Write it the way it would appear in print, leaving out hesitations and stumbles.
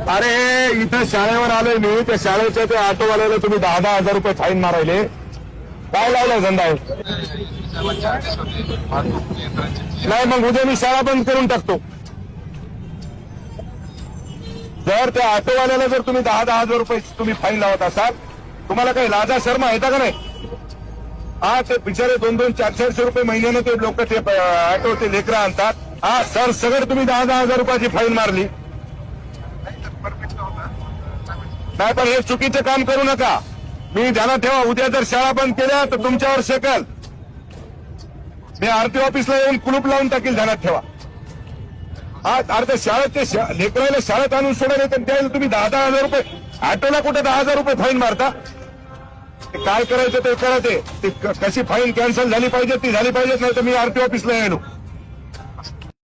अरे इथं शाळेवर आलोय मी, त्या शाळेच्या त्या ऑटोवाल्याला तुम्ही 10,000 रुपये फाईन मारायले. काय लावलाय धंदा आहे? नाही मग उद्या मी शाळा बंद करून टाकतो. जर त्या ऑटोवाल्याला जर तुम्ही 10,000 रुपये तुम्ही फाईन लावत असाल, तुम्हाला काही लाजा शर्मा येता का नाही? हा ते बिचारे 200, 400 रुपये महिन्याने ते लोक ते ऑटो ते लेकरं आणतात. हा सर सगळं तुम्ही 10,000 रुपयाची फाईन मारली. नाही पण हे चुकीचं काम करू नका. मी ध्यानात ठेवा, उद्या जर शाळा बंद केल्या तर तुमच्यावर शेकल. मी आरटी ऑफिसला येऊन कुलूप लावून टाकील, ध्यानात ठेवा. आज अर्ध्या शाळेत ते लेकराला शाळेत आणून सोडायला तर त्यावेळेला तुम्ही 10,000 रुपये ऑटोला कुठे 10,000 रुपये फाईन मारता? काय करायचं ते करा. ते कशी फाईन कॅन्सल झाली पाहिजे ती झाली पाहिजे, नाही तर मी आरटी ऑफिसला येलो.